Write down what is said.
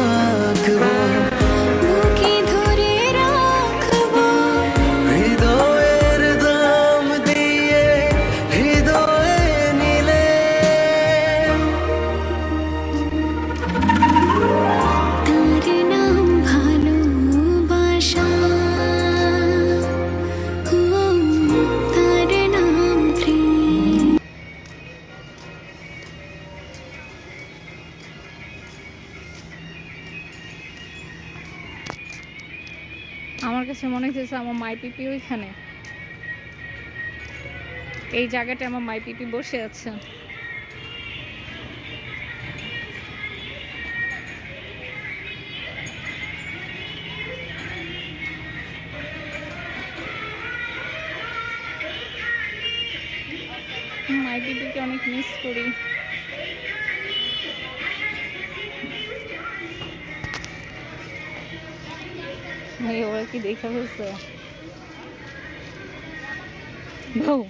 রাখবো, বুকে ধরে রাখবো, হৃদয়ের দাম দিয়ে হৃদয়ে নিলে। তার নাম ভালোবাসা, তার নাম প্রেম। আমার কাছে মনে হচ্ছে আমার মাইপিপি ওইখানে, এই জায়গাটা আমার মাইপিপি বসে আছে। মাইপিপিকে অনেক মিস করি। ওরা কি দেখা ফেলছে বউ?